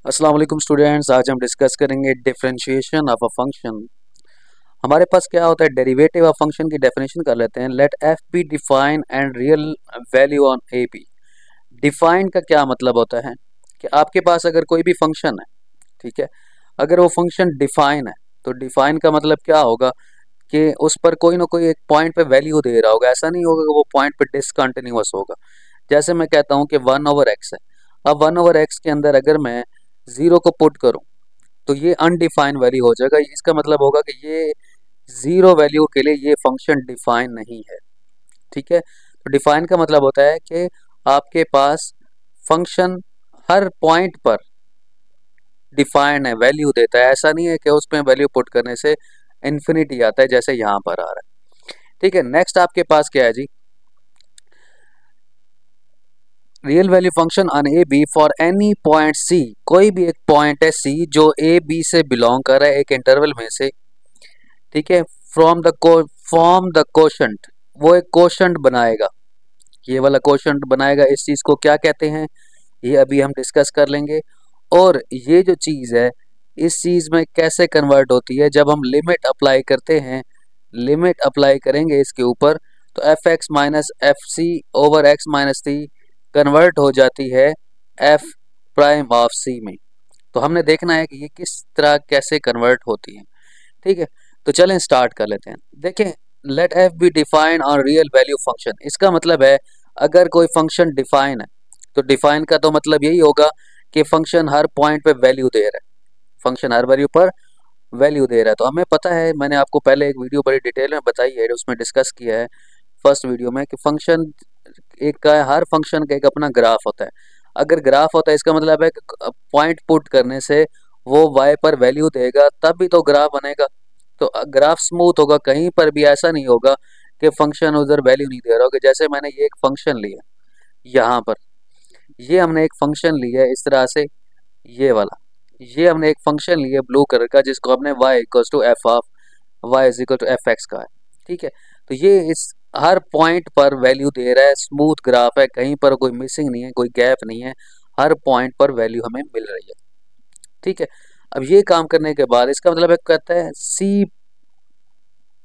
अस्सलाम वालेकुम स्टूडेंट्स। आज हम डिस्कस करेंगे डिफरेंशिएशन ऑफ अ फंक्शन। हमारे पास क्या होता है, डेरिवेटिव ऑफ फंक्शन की डेफिनेशन कर लेते हैं। Let F be define and real value on A B. Define का क्या मतलब होता है कि आपके पास अगर कोई भी फंक्शन है, ठीक है, अगर वो फंक्शन डिफाइन है तो डिफाइन का मतलब क्या होगा कि उस पर कोई ना कोई एक पॉइंट पे वैल्यू दे रहा होगा। ऐसा नहीं होगा कि वो पॉइंट पे डिसकंटिन्यूअस होगा। जैसे मैं कहता हूँ कि 1/x है। अब 1/x के अंदर अगर मैं 0 को पुट करूं तो ये अनडिफाइंड वैल्यू हो जाएगा। इसका मतलब होगा कि ये 0 वैल्यू के लिए ये फंक्शन डिफाइन नहीं है। ठीक है, तो डिफाइन का मतलब होता है कि आपके पास फंक्शन हर पॉइंट पर डिफाइन है, वैल्यू देता है। ऐसा नहीं है कि उसमें वैल्यू पुट करने से इन्फिनिटी आता है जैसे यहाँ पर आ रहा है। ठीक है, नेक्स्ट आपके पास क्या है जी, real value function on A B for any point C. कोई भी एक पॉइंट है सी जो ए बी से बिलोंग कर रहा है एक इंटरवल में से। ठीक है, फ्रॉम द कोशंट, वो एक कोशंट बनाएगा, ये वाला कोशंट बनाएगा। इस चीज को क्या कहते हैं ये अभी हम डिस्कस कर लेंगे। और ये जो चीज है इस चीज में कैसे कन्वर्ट होती है, जब हम लिमिट अप्लाई करते हैं, लिमिट अप्लाई करेंगे इसके ऊपर तो F X minus F C over X minus C convert हो जाती है एफ प्राइम ऑफ सी में। तो हमने देखना है कि ये किस तरह कैसे कन्वर्ट होती है। ठीक है, तो चलें स्टार्ट कर लेते हैं। देखें, let F be define on real value function. इसका मतलब है अगर कोई फंक्शन डिफाइन है तो डिफाइन का तो मतलब यही होगा कि फंक्शन हर पॉइंट पे वैल्यू दे रहा है, फंक्शन हर वैल्यू पर वैल्यू दे रहा है। तो हमें पता है, मैंने आपको पहले एक वीडियो बड़ी डिटेल में बताई है, उसमें डिस्कस किया है फर्स्ट वीडियो में कि फंक्शन एक का हर फंक्शन का एक अपना ग्राफ होता है। अगर ग्राफ होता है इसका मतलब है कि पॉइंट पुट करने से वो y पर वैल्यू देगा तब भी तो ग्राफ बनेगा। तो ग्राफ स्मूथ होगा, कहीं पर भी ऐसा नहीं होगा कि फंक्शन उधर वैल्यू नहीं दे रहा होगा। जैसे मैंने ये एक फंक्शन लिया यहाँ पर, ये हमने एक फंक्शन लिया है इस तरह से, ये वाला, ये हमने एक फंक्शन लिया ब्लू कलर का जिसको हमने y equal to F of y is equal to F X का है। ठीक है, तो ये इस हर पॉइंट पर वैल्यू दे रहा है, स्मूथ ग्राफ है, कहीं पर कोई मिसिंग नहीं है, कोई गैप नहीं है, हर पॉइंट पर वैल्यू हमें मिल रही है। ठीक है, अब ये काम करने के बाद इसका मतलब है कहता है सी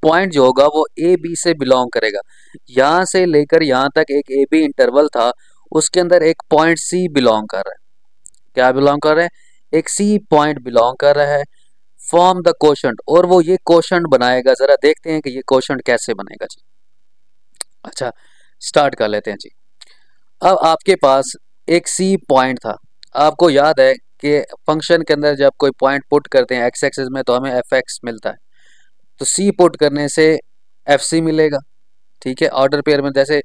पॉइंट जो होगा वो ए बी से बिलोंग करेगा। यहाँ से लेकर यहाँ तक एक ए बी इंटरवल था, उसके अंदर एक पॉइंट सी बिलोंग कर रहा है। क्या बिलोंग कर रहा है? एक सी पॉइंट बिलोंग कर रहा है। फॉर्म द कोशंट, और वो ये कोशंट बनाएगा। जरा देखते हैं कि ये कोशंट कैसे बनेगा जी। अच्छा, स्टार्ट कर लेते हैं जी। अब आपके पास एक सी पॉइंट था, आपको याद है कि फंक्शन के अंदर जब कोई पॉइंट पुट करते हैं एक्स एक्सिस में तो हमें एफ एक्स मिलता है, तो सी पुट करने से एफ सी मिलेगा। ठीक है, ऑर्डर पेयर में जैसे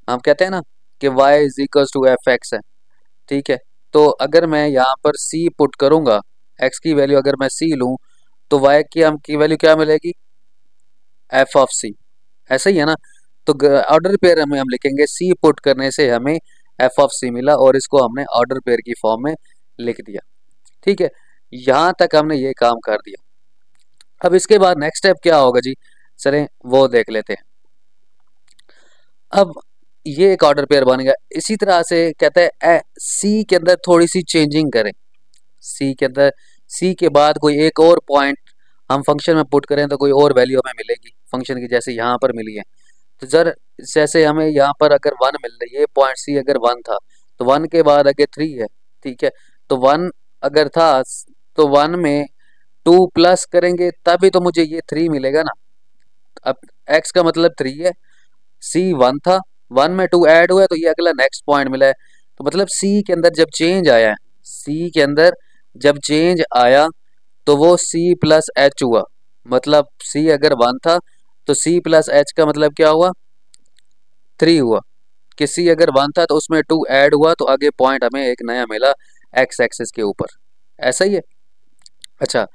हम कहते हैं ना कि y is equal to F X है। ठीक है, तो अगर मैं यहाँ पर c पुट करूंगा, x की वैल्यू अगर मैं c लूँ तो y की हम की वैल्यू क्या मिलेगी? f of c। ऐसा ही है ना? तो ऑर्डर पेयर में हम लिखेंगे c पुट करने से हमें f ऑफ c मिला और इसको हमने ऑर्डर पेयर की फॉर्म में लिख दिया। ठीक है, यहाँ तक हमने ये काम कर दिया। अब इसके बाद नेक्स्ट स्टेप क्या होगा जी, चलें वो देख लेते हैं। अब ये एक ऑर्डर पेयर बन गया। इसी तरह से कहते हैं सी के अंदर थोड़ी सी चेंजिंग करें, सी के अंदर सी के बाद कोई एक और पॉइंट हम फंक्शन में पुट करें तो कोई और वैल्यू हमें मिलेगी फंक्शन की, जैसे यहाँ पर मिली है। तो जैसे हमें यहाँ पर अगर 1 मिल रही है, पॉइंट सी अगर 1 था तो 1 के बाद अगर 3 है। ठीक है, तो 1 अगर था तो 1 में 2 प्लस करेंगे तभी तो मुझे ये 3 मिलेगा ना। अब x का मतलब 3 है, सी 1 था, 1 में 2 ऐड हुआ है तो ये अगला नेक्स्ट पॉइंट मिला है। तो मतलब सी के अंदर जब चेंज आया है, सी के अंदर जब चेंज आया तो वो सी प्लस एच हुआ। मतलब सी अगर 1 था तो सी प्लस एच का मतलब क्या हुआ? 3 हुआ। कि सी अगर 1 था तो उसमें 2 ऐड हुआ तो आगे पॉइंट हमें एक नया मिला एक्स एक्सिस के ऊपर। ऐसा ही है। अच्छा,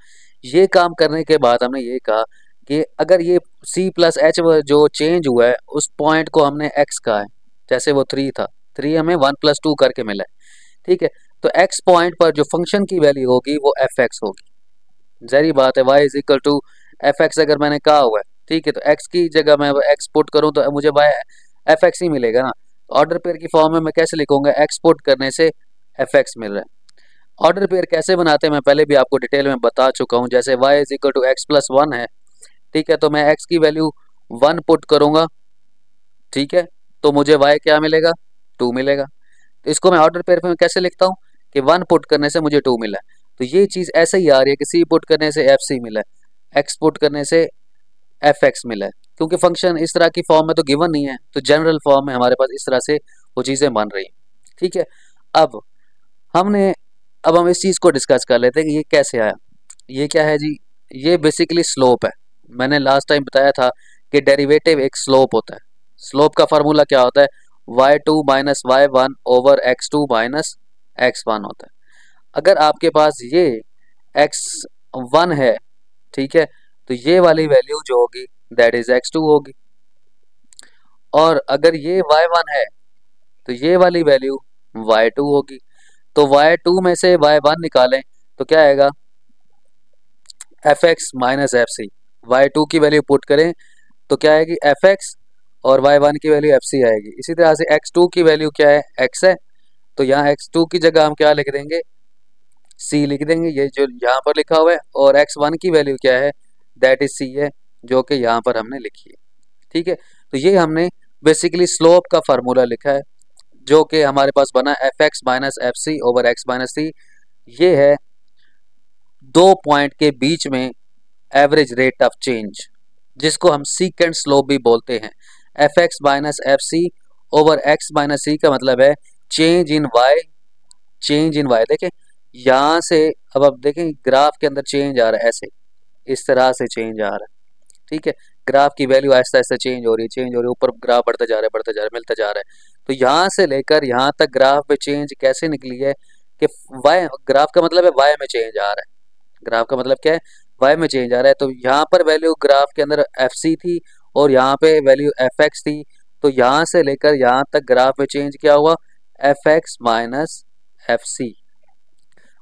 ये काम करने के बाद हमने ये कहा कि अगर ये सी प्लस एच जो चेंज हुआ है उस पॉइंट को हमने एक्स कहा है, जैसे वो 3 था, 3 हमें 1 + 2 करके मिला है। ठीक है, तो एक्स पॉइंट पर जो फंक्शन की वैल्यू होगी वो एफ एक्स होगी। जहरी बात है, y is equal to F X अगर मैंने कहा हुआ है, ठीक है, तो x की जगह मैं x पुट करूं तो मुझे y एफ एक्स ही मिलेगा ना। ऑर्डर पेयर की फॉर्म में मैं कैसे लिखूंगा? x पुट करने से एफ एक्स मिल रहा है। ऑर्डर पेयर कैसे बनाते हैं मैं पहले भी आपको डिटेल में बता चुका हूँ। जैसे y is equal to X plus one है, ठीक है, तो मैं x की वैल्यू 1 पुट करूंगा, ठीक है, तो मुझे y क्या मिलेगा, 2 मिलेगा। तो इसको मैं ऑर्डर पेयर में कैसे लिखता हूँ कि 1 पुट करने से मुझे 2 मिला है। तो ये चीज़ ऐसे ही आ रही है कि c पुट करने से fc मिला है, x पुट करने से fx मिला है, क्योंकि फंक्शन इस तरह की फॉर्म में तो गिवन नहीं है, तो जनरल फॉर्म में हमारे पास इस तरह से वो चीज़ें बन रही हैं, ठीक है। अब हमने अब हम इस चीज़ को डिस्कस कर लेते हैं कि ये कैसे आया। ये क्या है जी, ये बेसिकली स्लोप है। मैंने लास्ट टाइम बताया था कि डेरिवेटिव एक स्लोप होता है। स्लोप का फार्मूला क्या होता है, y2 minus y1 over x2 minus x1 होता है। अगर आपके पास ये x1 है, ठीक है, तो ये वाली वैल्यू जो होगी दैट इज x2 होगी, और अगर ये y1 है तो ये वाली वैल्यू y2 होगी। तो y2 में से y1 निकालें तो क्या आएगा, fx माइनस fc। y2 की वैल्यू पुट करें तो क्या आएगी, fx, और y1 की वैल्यू fc आएगी। इसी तरह से x2 की वैल्यू क्या है, x है, तो यहाँ x2 की जगह हम क्या लिख देंगे, c लिख देंगे, ये जो यहाँ पर लिखा हुआ है, और x1 की वैल्यू क्या है, दैट इज c है, जो कि यहाँ पर हमने लिखी है, ठीक है। तो ये हमने बेसिकली स्लोप का फार्मूला लिखा है, जो कि हमारे पास बना F X minus F C over X minus C. ये है दो पॉइंट के बीच में एवरेज रेट ऑफ चेंज, जिसको हम सीकेंट स्लोप भी बोलते हैं। F X minus F C over X minus C का मतलब है change in Y, change in Y. देखें यहाँ से, अब आप देखें ग्राफ के अंदर चेंज आ रहा है, ऐसे इस तरह से चेंज आ रहा है, ठीक है। ग्राफ की वैल्यू आहिस्ता आहिस्ता चेंज हो रही है, चेंज हो रही है, ऊपर ग्राफ बढ़ता जा रहा है, बढ़ता जा रहा है, मिलता जा रहा है। तो यहाँ से लेकर यहाँ तक ग्राफ में चेंज कैसे निकली है कि वाई, ग्राफ का मतलब है वाई में चेंज आ रहा है। ग्राफ का मतलब क्या है, वाई में चेंज आ रहा है। तो यहाँ पर वैल्यू ग्राफ के अंदर एफ सी थी और यहाँ पे वैल्यू एफ एक्स थी, तो यहाँ से लेकर यहाँ तक ग्राफ में चेंज क्या हुआ, F X minus F C.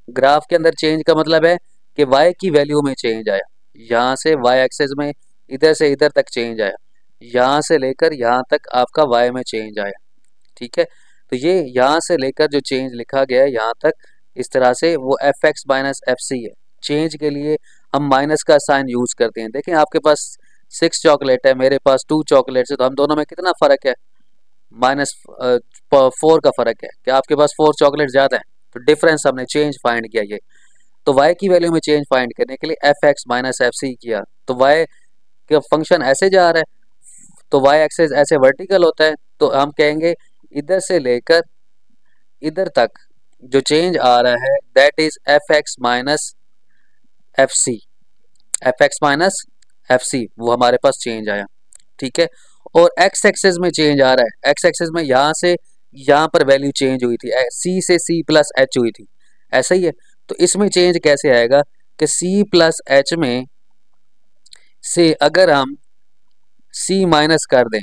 Graph के अंदर चेंज का मतलब है कि वाई की वैल्यू में चेंज आया, यहाँ से वाई एक्सेस में इधर से इधर तक चेंज आया, यहाँ से लेकर यहाँ तक आपका वाई में चेंज आया, ठीक है। तो ये यहाँ से लेकर जो चेंज लिखा गया है यहाँ तक, इस तरह से वो F X minus F C है। चेंज के लिए हम माइनस का साइन यूज करते हैं। देखें आपके पास 6 चॉकलेट है, मेरे पास 2 चॉकलेट्स है, तो हम दोनों में कितना फर्क है, -4 का फर्क है। क्या आपके पास 4 चॉकलेट ज्यादा है, तो डिफरेंस हमने चेंज फाइंड किया ये। तो y की वैल्यू में चेंज फाइंड करने के लिए F X minus F C किया, तो y का फंक्शन ऐसे जा रहा है, तो y एक्सेस ऐसे वर्टिकल होता है, तो हम कहेंगे इधर से लेकर इधर तक जो चेंज आ रहा है that is F X minus F C. F X minus F C वो हमारे पास चेंज आया, ठीक है। और एक्स एक्सेस में चेंज आ रहा है, एक्स एक्सेस में यहाँ से यहाँ पर वैल्यू चेंज हुई थी, सी से सी प्लस एच हुई थी, ऐसा ही है। तो इसमें चेंज कैसे आएगा कि सी प्लस एच में से अगर हम सी माइनस कर दें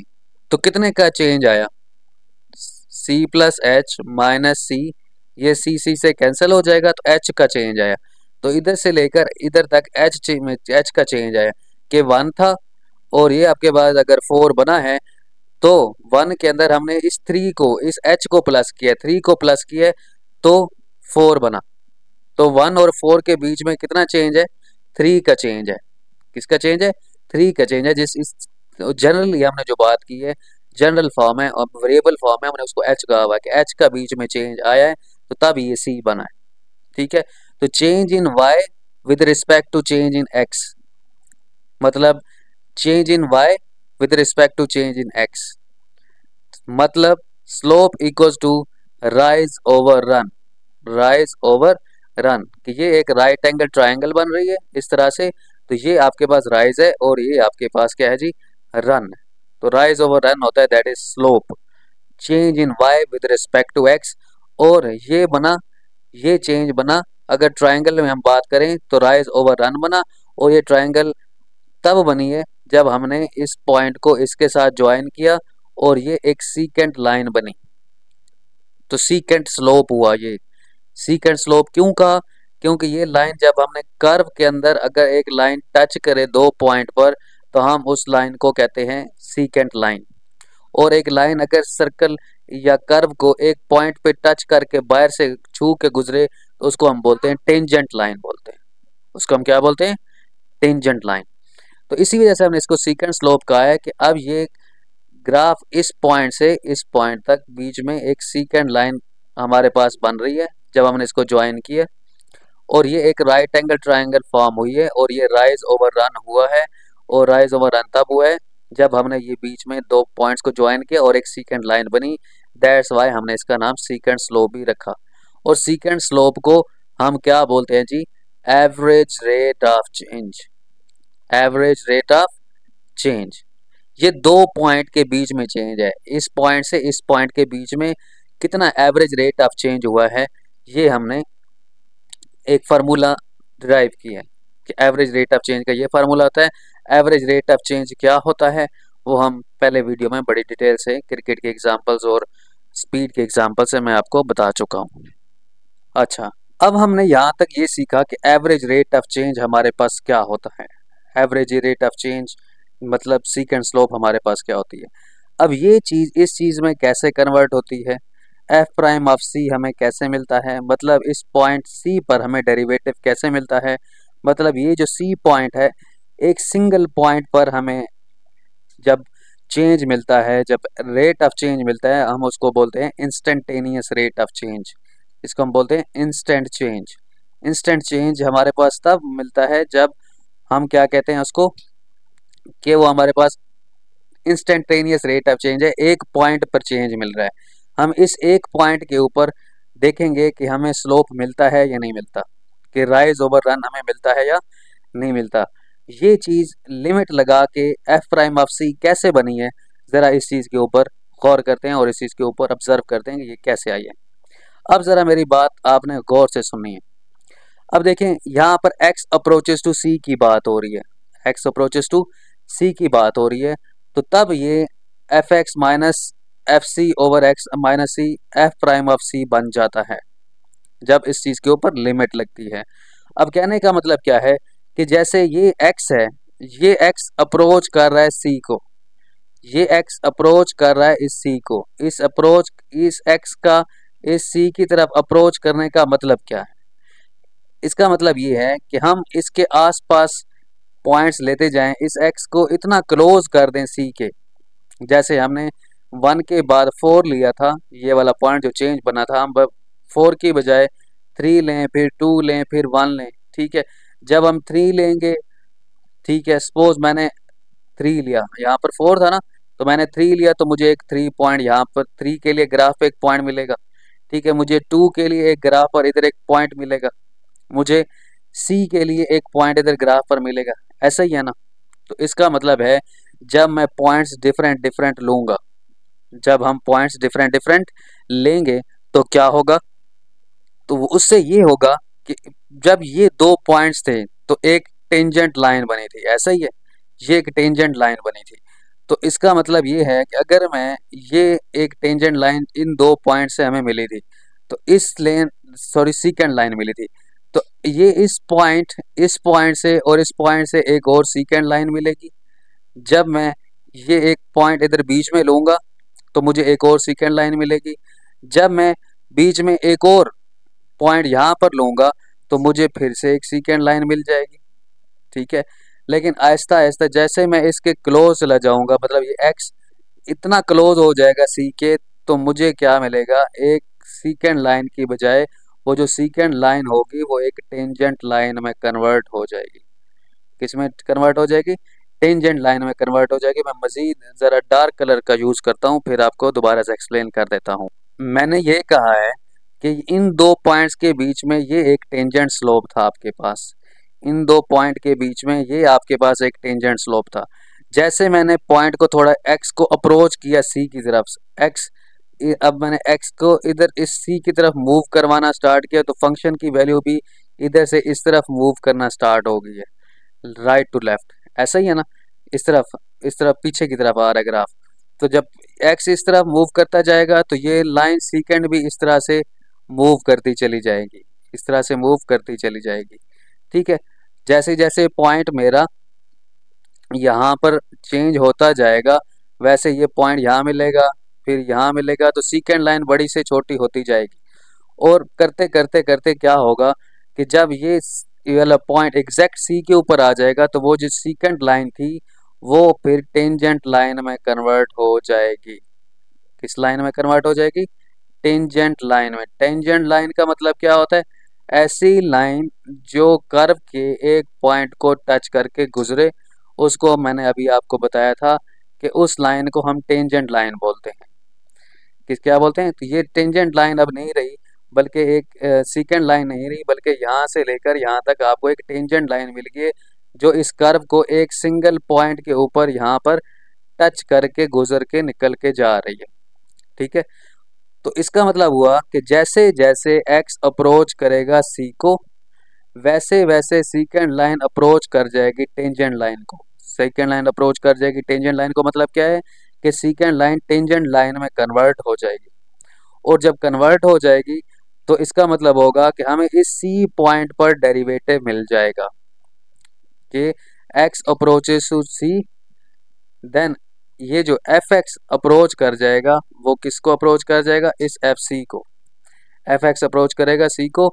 तो कितने का चेंज आया, सी प्लस एच माइनस सी, ये सी से कैंसिल हो जाएगा, तो एच का चेंज आया। तो इधर से लेकर इधर तक एच का चेंज आया कि 1 था, और ये आपके पास अगर 4 बना है तो 1 के अंदर हमने इस 3 को, इस h को प्लस किया, 3 को प्लस किया तो 4 बना। तो 1 और 4 के बीच में कितना चेंज है, 3 का चेंज है। किसका चेंज है, 3 का चेंज है। जिस इस जनरली हमने जो बात की है जनरल फॉर्म है, और वेरिएबल फॉर्म है, हमने उसको h कहा हुआ है कि h का बीच में चेंज आया है, तो तब ये c बना है, ठीक है। तो change in y with respect to change in x, मतलब change in y with respect to change in x, मतलब slope equals to rise over run, rise over run, कि ये एक राइट एंगल ट्रायंगल बन रही है इस तरह से। तो ये आपके पास राइज है और ये आपके पास क्या है जी, रन। तो राइज ओवर रन होता है that is slope, change in y with respect to x। और ये बना, ये चेंज बना, अगर ट्रायंगल में हम बात करें तो राइज ओवर रन बना, और ये ट्रायंगल तब बनी है जब हमने इस पॉइंट को इसके साथ ज्वाइन किया और ये एक सीकेंट लाइन बनी, तो सीकेंट स्लोप हुआ। ये सीकेंट स्लोप क्यों कहा, क्योंकि ये लाइन जब हमने कर्व के अंदर अगर एक लाइन टच करे 2 पॉइंट पर, तो हम उस लाइन को कहते हैं सीकेंट लाइन। और एक लाइन अगर सर्कल या कर्व को एक पॉइंट पे टच करके बाहर से छू के गुजरे, उसको हम बोलते हैं टेंजेंट लाइन बोलते हैं। उसको हम क्या बोलते हैं? Tangent line. तो इसी वजह से हमने इसको सीकेंट स्लोप कहा है कि अब ये ग्राफ इस पॉइंट से इस पॉइंट तक बीच में एक सीकेंट लाइन हमारे पास बन रही है जब हमने इसको ज्वाइन किया, और ये एक राइट एंगल ट्रायंगल फॉर्म हुई है, और ये राइज ओवर रन हुआ है। और राइज ओवर रन तब हुआ है जब हमने ये बीच में दो पॉइंट्स को ज्वाइन किया और एक सीकेंट लाइन बनी। दैट्स वाई हमने इसका नाम सीकेंट स्लोप भी रखा। और सीकेंट स्लोप को हम क्या बोलते हैं जी? Average rate of change. Average rate of change. ये दो पॉइंट के बीच में चेंज है, इस पॉइंट से इस पॉइंट के बीच में कितना एवरेज रेट ऑफ चेंज हुआ है, ये हमने एक फार्मूला डिराइव किया है कि एवरेज रेट ऑफ चेंज का ये फार्मूला होता है। एवरेज रेट ऑफ चेंज क्या होता है वो हम पहले वीडियो में बड़ी डिटेल से क्रिकेट के एग्जांपल्स और स्पीड के एग्जांपल से मैं आपको बता चुका हूँ। अच्छा, अब हमने यहाँ तक ये सीखा कि एवरेज रेट ऑफ चेंज हमारे पास क्या होता है। एवरेज रेट ऑफ चेंज मतलब सीकेंट स्लोप हमारे पास क्या होती है। अब ये चीज़ इस चीज़ में कैसे कन्वर्ट होती है, एफ प्राइम ऑफ सी हमें कैसे मिलता है, मतलब इस पॉइंट सी पर हमें डेरिवेटिव कैसे मिलता है। मतलब ये जो सी पॉइंट है, एक सिंगल पॉइंट पर हमें जब चेंज मिलता है, जब रेट ऑफ चेंज मिलता है, हम उसको बोलते हैं इंस्टेंटेनियस रेट ऑफ चेंज। इसको हम बोलते हैं इंस्टेंट चेंज। इंस्टेंट चेंज हमारे पास तब मिलता है जब हम क्या कहते हैं उसको, कि वो हमारे पास इंस्टेंटेनियस रेट ऑफ चेंज है, एक पॉइंट पर चेंज मिल रहा है। हम इस एक पॉइंट के ऊपर देखेंगे कि हमें स्लोप मिलता है या नहीं मिलता, कि राइज ओवर रन हमें मिलता है या नहीं मिलता। ये चीज़ लिमिट लगा के एफ प्राइम ऑफ सी कैसे बनी है, ज़रा इस चीज़ के ऊपर गौर करते हैं और इस चीज़ के ऊपर ऑब्जर्व करते हैं कि ये कैसे आई है। अब ज़रा मेरी बात आपने गौर से सुननी है। अब देखें, यहाँ पर x अप्रोचेस टू सी की बात हो रही है, x अप्रोचेस टू सी की बात हो रही है, तो तब ये F X minus F C over X minus C F prime of C बन जाता है जब इस चीज़ के ऊपर लिमिट लगती है। अब कहने का मतलब क्या है कि जैसे ये x है, ये x अप्रोच कर रहा है सी को, ये x अप्रोच कर रहा है इस सी को, इस अप्रोच इस x का इस सी की तरफ अप्रोच करने का मतलब क्या है? इसका मतलब ये है कि हम इसके आसपास पॉइंट्स लेते जाएं, इस x को इतना क्लोज कर दें सी के, जैसे हमने 1 के बाद 4 लिया था, ये वाला पॉइंट जो चेंज बना था, हम 4 की बजाय 3 लें, फिर 2 लें, फिर 1 लें। ठीक है, जब हम 3 लेंगे, ठीक है, सपोज मैंने 3 लिया, यहाँ पर 4 था ना, तो मैंने 3 लिया, तो मुझे एक 3 पॉइंट यहाँ पर 3 के लिए ग्राफ पे एक पॉइंट मिलेगा। ठीक है, मुझे 2 के लिए एक ग्राफ पर इधर एक पॉइंट मिलेगा, मुझे सी के लिए एक पॉइंट इधर ग्राफ पर मिलेगा। ऐसा ही है ना? तो इसका मतलब है जब मैं पॉइंट्स डिफरेंट डिफरेंट लूंगा, जब हम पॉइंट्स डिफरेंट डिफरेंट लेंगे तो क्या होगा, तो उससे ये होगा कि जब ये दो पॉइंट्स थे तो एक टेंजेंट लाइन बनी थी, ऐसा ही है, ये एक टेंजेंट लाइन बनी थी। तो इसका मतलब ये है कि अगर मैं ये एक टेंजेंट लाइन इन दो पॉइंट से हमें मिली थी, तो इस लेन सॉरी सीकेंट लाइन मिली थी, तो ये इस पॉइंट से और इस पॉइंट से एक और सीकेंट लाइन मिलेगी। जब मैं ये एक पॉइंट इधर बीच में लूंगा तो मुझे एक और सीकेंट लाइन मिलेगी। जब मैं बीच में एक और पॉइंट यहाँ पर लूंगा तो मुझे फिर से एक सीकेंट लाइन मिल जाएगी। ठीक है, लेकिन आहिस्ता आहिस्ता जैसे मैं इसके क्लोज चला जाऊंगा, मतलब ये एक्स इतना क्लोज हो जाएगा सी के, तो मुझे क्या मिलेगा, एक सीकेंट लाइन की बजाय वो जो सीकेंट लाइन होगी वो एक टेंजेंट लाइन में कन्वर्ट हो जाएगी। किस में कन्वर्ट हो जाएगी? टेंजेंट लाइन में कन्वर्ट हो जाएगी। मैं मजीद ज़रा डार्क कलर का यूज़ करता हूँ, फिर आपको दोबारा से एक्सप्लेन कर देता हूँ। मैंने ये कहा है कि इन दो पॉइंट्स के बीच में ये एक टेंजेंट स्लोप था आपके पास, इन दो पॉइंट के बीच में ये आपके पास एक टेंजेंट स्लोप था। जैसे मैंने पॉइंट को थोड़ा एक्स को अप्रोच किया सी की तरफ से, अब मैंने एक्स को इधर इस सी की तरफ मूव करवाना स्टार्ट किया, तो फंक्शन की वैल्यू भी इधर से इस तरफ मूव करना स्टार्ट हो गई है, राइट टू लेफ्ट। ऐसा ही है ना? इस तरफ पीछे की तरफ आ रहा है ग्राफ। तो जब एक्स इस तरफ मूव करता जाएगा तो ये लाइन सीकेंड भी इस तरह से मूव करती चली जाएगी, इस तरह से मूव करती चली जाएगी। ठीक है, जैसे जैसे पॉइंट मेरा यहाँ पर चेंज होता जाएगा वैसे ये पॉइंट यहाँ मिलेगा, फिर यहाँ मिलेगा, तो सीकेंड लाइन बड़ी से छोटी होती जाएगी। और करते करते करते क्या होगा कि जब ये वाला पॉइंट एग्जैक्ट सी के ऊपर आ जाएगा तो वो जो सीकेंट लाइन थी वो फिर टेंजेंट लाइन में कन्वर्ट हो जाएगी। किस लाइन में कन्वर्ट हो जाएगी? टेंजेंट लाइन में। टेंजेंट लाइन का मतलब क्या होता है? ऐसी लाइन जो कर्व के एक पॉइंट को टच करके गुजरे, उसको मैंने अभी आपको बताया था कि उस लाइन को हम टेंजेंट लाइन बोलते हैं। किस क्या बोलते हैं? तो ये टेंजेंट लाइन अब नहीं रही, बल्कि एक सीकेंड लाइन नहीं रही, बल्कि यहाँ से लेकर यहाँ तक आपको एक टेंजेंट लाइन मिल गई है जो इस कर्व को एक सिंगल पॉइंट के ऊपर यहाँ पर टच करके गुजर के निकल के जा रही है। ठीक है, तो इसका मतलब हुआ कि जैसे जैसे x अप्रोच करेगा c को, वैसे वैसे सेकेंड लाइन अप्रोच कर जाएगी टेंजेंट लाइन को। सेकेंड लाइन अप्रोच कर जाएगी टेंजेंट लाइन को, मतलब क्या है कि सेकेंड लाइन टेंजेंट लाइन में कन्वर्ट हो जाएगी। और जब कन्वर्ट हो जाएगी तो इसका मतलब होगा कि हमें इस c पॉइंट पर डेरिवेटिव मिल जाएगा कि x approaches to c, then ये जो fx अप्रोच कर जाएगा वो किसको अप्रोच कर जाएगा? इस fc को। fx अप्रोच करेगा c को,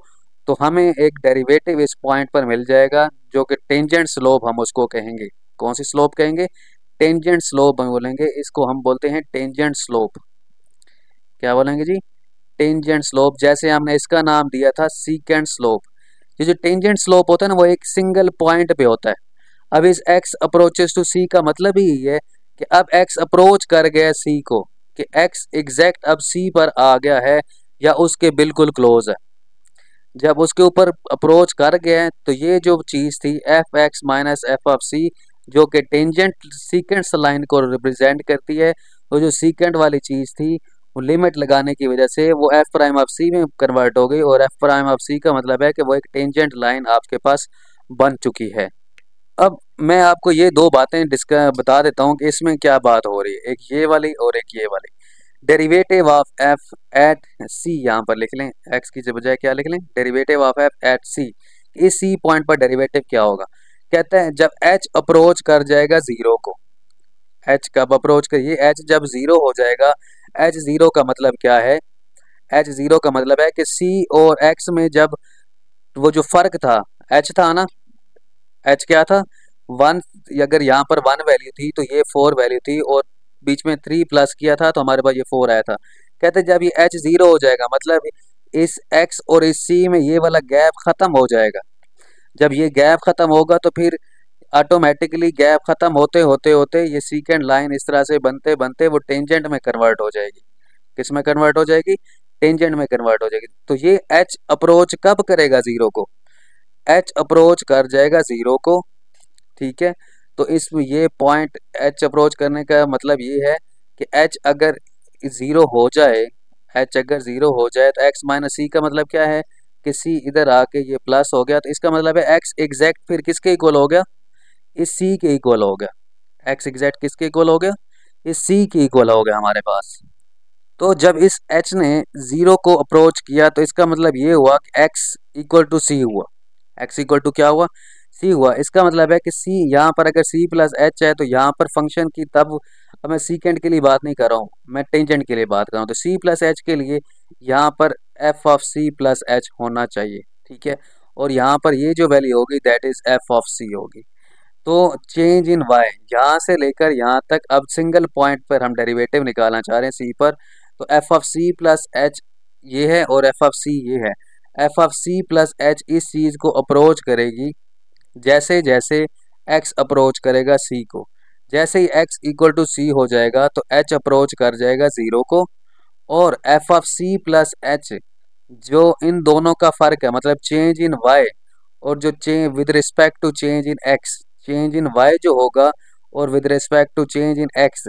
तो हमें एक डेरिवेटिव इस पॉइंट पर मिल जाएगा जो कि टेंजेंट स्लोप हम उसको कहेंगे। कौन सी स्लोप कहेंगे? टेंजेंट स्लोप हम बोलेंगे इसको, हम बोलते हैं टेंजेंट स्लोप। क्या बोलेंगे जी? Tangent slope. जैसे हमने इसका नाम दिया था सीकेंट स्लोप। ये जो टेंजेंट स्लोप होता है ना वो एक सिंगल पॉइंट पे होता है। अब इस x अप्रोचेस टू c का मतलब ही ये है कि अब x अप्रोच कर गया c को, कि x एग्जैक्ट अब c पर आ गया है या उसके बिल्कुल क्लोज है। जब उसके ऊपर अप्रोच कर गया है तो ये जो चीज़ थी F X minus F of C, जो कि टेंजेंट सीकेंट लाइन को रिप्रेजेंट करती है, वो जो सीकेंट वाली चीज़ थी वो लिमिट लगाने की वजह से वो एफ प्राइम ऑफ सी में कन्वर्ट हो गई। और एफ प्राइम ऑफ सी का मतलब है कि वो एक टेंजेंट लाइन आपके पास बन चुकी है। अब मैं आपको ये दो बातें डिस्कस बता देता हूँ कि इसमें क्या बात हो रही है, एक ये वाली और एक ये वाली। डेरिवेटिव ऑफ एफ एट सी, यहाँ पर लिख लें एक्स की बजाय क्या लिख लें? डेरिवेटिव ऑफ एफ एट सी। इस सी पॉइंट पर डेरिवेटिव क्या होगा? कहते हैं जब एच अप्रोच कर जाएगा जीरो को। एच कब अप्रोच करिए? एच जब जीरो हो जाएगा। एच जीरो का मतलब क्या है? एच जीरो का मतलब है कि सी और एक्स में जब वो जो फर्क था, एच था ना, एच क्या था? वन। अगर यहाँ पर वन वैल्यू थी तो ये फोर वैल्यू थी, और बीच में थ्री प्लस किया था तो हमारे पास ये फोर आया था। कहते जब ये एच जीरो हो जाएगा मतलब इस एक्स और इस सी में ये वाला गैप खत्म हो जाएगा। जब ये गैप खत्म होगा तो फिर ऑटोमेटिकली गैप खत्म होते होते होते ये सीकेंड लाइन इस तरह से बनते बनते वो टेंजेंट में कन्वर्ट हो जाएगी। किस में कन्वर्ट हो जाएगी? टेंजेंट में कन्वर्ट हो जाएगी। तो ये एच अप्रोच कब करेगा जीरो को? एच अप्रोच कर जाएगा जीरो को। ठीक है, तो इस ये पॉइंट एच अप्रोच करने का मतलब ये है कि एच अगर ज़ीरो हो जाए, एच अगर ज़ीरो हो जाए तो एक्स माइनस सी का मतलब क्या है कि सी इधर आके ये प्लस हो गया, तो इसका मतलब है एक्स एग्जैक्ट फिर किसके इक्वल हो गया? इस सी के इक्वल हो गया। एक्स एग्जैक्ट किसके इक्वल हो गया? इस सी के इक्वल हो गया हमारे पास। तो जब इस एच ने ज़ीरो को अप्रोच किया तो इसका मतलब ये हुआ कि एक्स इक्वल टू सी हुआ। एक्स इक्वल टू क्या हुआ? सी हुआ। इसका मतलब है कि सी यहाँ पर अगर सी प्लस एच है तो यहाँ पर फंक्शन की, तब अब मैं सीकेंड के लिए बात नहीं कर रहा हूँ, मैं टेंजेंट के लिए बात कर रहा हूँ। तो सी प्लस एच के लिए यहाँ पर F of C plus H होना चाहिए। ठीक है, और यहाँ पर ये जो वैल्यू होगी दैट इज एफ ऑफ सी होगी। तो चेंज इन वाई यहाँ से लेकर यहाँ तक, अब सिंगल पॉइंट पर हम डेरिवेटिव निकालना चाह रहे हैं सी पर, तो F of C plus H ये है और एफ ऑफ सी ये है। F of C plus H इस चीज़ को अप्रोच करेगी जैसे जैसे x अप्रोच करेगा c को। जैसे ही x इक्वल टू सी हो जाएगा तो h अप्रोच कर जाएगा ज़ीरो को, और F of C plus H जो इन दोनों का फ़र्क है, मतलब चेंज इन y, और जो change with respect to change in x, change in y जो होगा और with respect to change in x,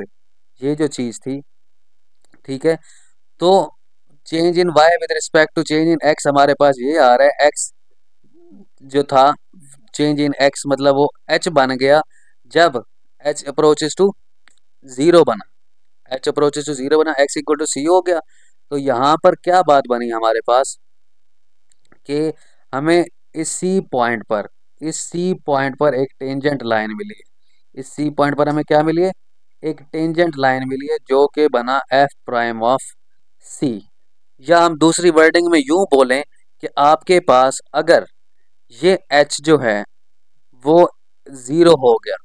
ये जो चीज़ थी। ठीक है, तो change in y with respect to change in x हमारे पास ये आ रहा है। x जो था चेंज इन x मतलब वो h बन गया जब h अप्रोचेस टू ज़ीरो बना। h अप्रोचेस टू ज़ीरो बना, x इक्वल टू सी हो गया। तो यहाँ पर क्या बात बनी हमारे पास कि हमें इस सी पॉइंट पर एक टेंजेंट लाइन मिली है। इस सी पॉइंट पर हमें क्या मिली है? एक टेंजेंट लाइन मिली है जो कि बना एफ प्राइम ऑफ सी। या हम दूसरी वर्डिंग में यूं बोलें कि आपके पास अगर ये h जो है वो ज़ीरो हो गया,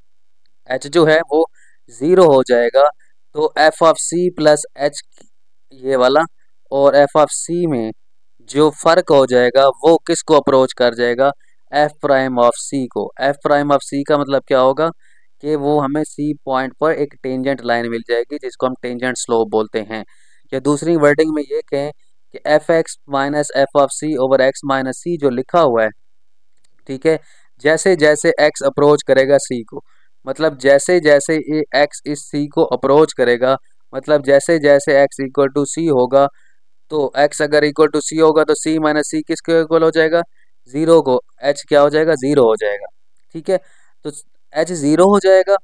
h जो है वो ज़ीरो हो जाएगा, तो F of C plus H ये वाला, और एफ ऑफ सी में जो फ़र्क हो जाएगा वो किसको अप्रोच कर जाएगा, एफ प्राइम ऑफ सी को। एफ प्राइम ऑफ सी का मतलब क्या होगा कि वो हमें सी पॉइंट पर एक टेंजेंट लाइन मिल जाएगी जिसको हम टेंजेंट स्लोप बोलते हैं। या दूसरी वर्डिंग में ये कहें कि F X minus F of C over X minus C जो लिखा हुआ है, ठीक है, जैसे जैसे x अप्रोच करेगा c को, मतलब जैसे जैसे ये x इस c को अप्रोच करेगा, मतलब जैसे जैसे x इक्वल टू सी होगा, तो x अगर इक्वल टू सी होगा तो c माइनस सी किसके इक्वल हो जाएगा, ज़ीरो को। h क्या हो जाएगा, ज़ीरो हो जाएगा। ठीक है, तो h ज़ीरो हो जाएगा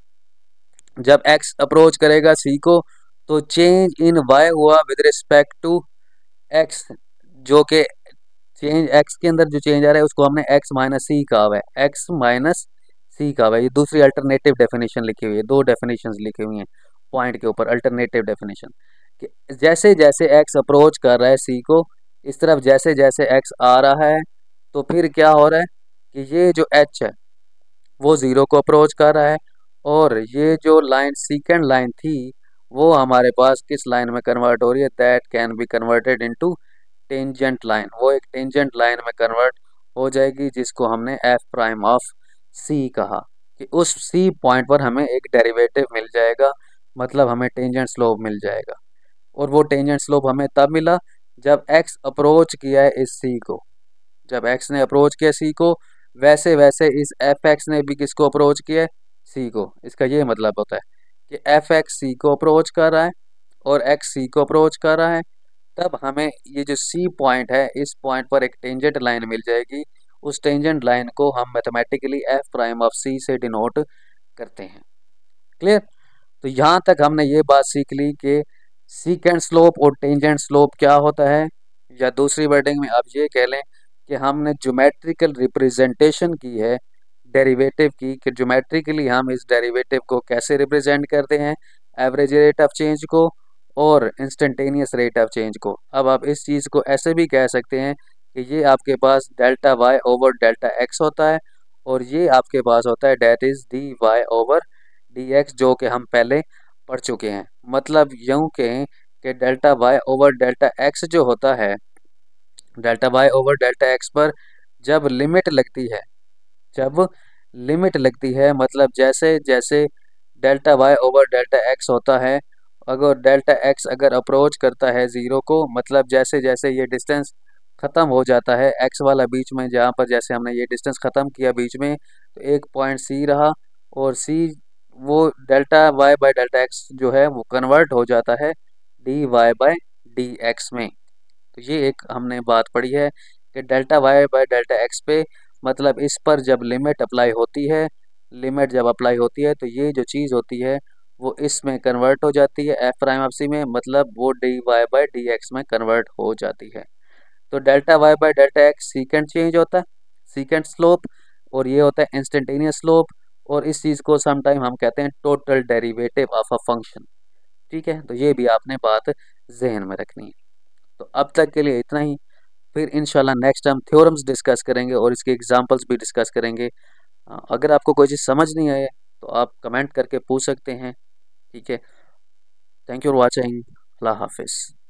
जब x अप्रोच करेगा c को, तो चेंज इन y हुआ विद रिस्पेक्ट टू x, जो कि चेंज x के अंदर जो चेंज आ रहा है उसको हमने x माइनस सी कहा हुआ है, x माइनस सी कहा हुआ है। ये दूसरी अल्टरनेटिव डेफिनेशन लिखी हुई है, दो डेफिनेशंस लिखी हुई हैं पॉइंट के ऊपर, अल्टरनेटिव डेफिनेशन कि जैसे जैसे x अप्रोच कर रहा है c को, इस तरफ जैसे जैसे x आ रहा है, तो फिर क्या हो रहा है कि ये जो h है वो ज़ीरो को अप्रोच कर रहा है, और ये जो लाइन सेकंड लाइन थी वो हमारे पास किस लाइन में कन्वर्ट हो रही है, that can be converted into tangent line. वो एक टेंजेंट लाइन में कन्वर्ट हो जाएगी जिसको हमने एफ प्राइम ऑफ सी कहा, कि उस सी पॉइंट पर हमें एक डेरिवेटिव मिल जाएगा, मतलब हमें टेंजेंट स्लोप मिल जाएगा। और वो टेंजेंट स्लोप हमें तब मिला जब एक्स अप्रोच किया है इस सी को, जब एक्स ने अप्रोच किया सी को, वैसे वैसे इस एफ एक्स ने भी किसको अप्रोच किया है, सी को। इसका ये मतलब होता है कि एफ एक्स सी को अप्रोच कर रहा है और एक्स सी को अप्रोच कर रहा है, तब हमें ये जो सी पॉइंट है इस पॉइंट पर एक टेंजेंट लाइन मिल जाएगी। उस टेंजेंट लाइन को हम मैथमेटिकली एफ प्राइम ऑफ सी से डिनोट करते हैं। क्लियर? तो यहाँ तक हमने ये बात सीख ली कि सीकेंट स्लोप और टेंजेंट स्लोप क्या होता है, या दूसरी वर्डिंग में आप ये कह लें कि हमने ज्योमेट्रिकल रिप्रेजेंटेशन की है डेरिवेटिव की, कि ज्योमेट्रिकली हम इस डेरिवेटिव को कैसे रिप्रेजेंट करते हैं, एवरेज रेट ऑफ चेंज को और इंस्टेंटेनियस रेट ऑफ चेंज को। अब आप इस चीज़ को ऐसे भी कह सकते हैं कि ये आपके पास delta Y over delta x होता है, और ये आपके पास होता है that is D Y over D X, जो कि हम पहले पढ़ चुके हैं। मतलब यूँ कहें कि delta Y over delta x जो होता है, delta Y over delta x पर जब लिमिट लगती है, जब लिमिट लगती है, मतलब जैसे जैसे delta Y over delta x होता है, अगर डेल्टा एक्स अगर अप्रोच करता है ज़ीरो को, मतलब जैसे जैसे ये डिस्टेंस ख़त्म हो जाता है एक्स वाला बीच में, जहाँ पर जैसे हमने ये डिस्टेंस ख़त्म किया बीच में, तो एक पॉइंट सी रहा, और सी वो delta y by delta x जो है वो कन्वर्ट हो जाता है d y by d x में। तो ये एक हमने बात पढ़ी है कि delta y by delta x पे, मतलब इस पर जब लिमिट अप्लाई होती है, लिमिट जब अप्लाई होती है तो ये जो चीज़ होती है वो इसमें कन्वर्ट हो जाती है एफ प्राइम ऑफ सी में, मतलब वो d y by d x में कन्वर्ट हो जाती है। तो delta y by delta x secant change होता है, सीकेंट स्लोप, और ये होता है इंस्टेंटेनियस स्लोप, और इस चीज़ को समटाइम हम कहते हैं total derivative of a function. ठीक है, तो ये भी आपने बात जहन में रखनी है। तो अब तक के लिए इतना ही, फिर इंशाल्लाह नेक्स्ट हम थ्योरम्स डिस्कस करेंगे और इसके एग्जांपल्स भी डिस्कस करेंगे। अगर आपको कोई चीज़ समझ नहीं आए तो आप कमेंट करके पूछ सकते हैं। ठीक है, थैंक यू फॉर वाचिंग, अल्लाह हाफिज़।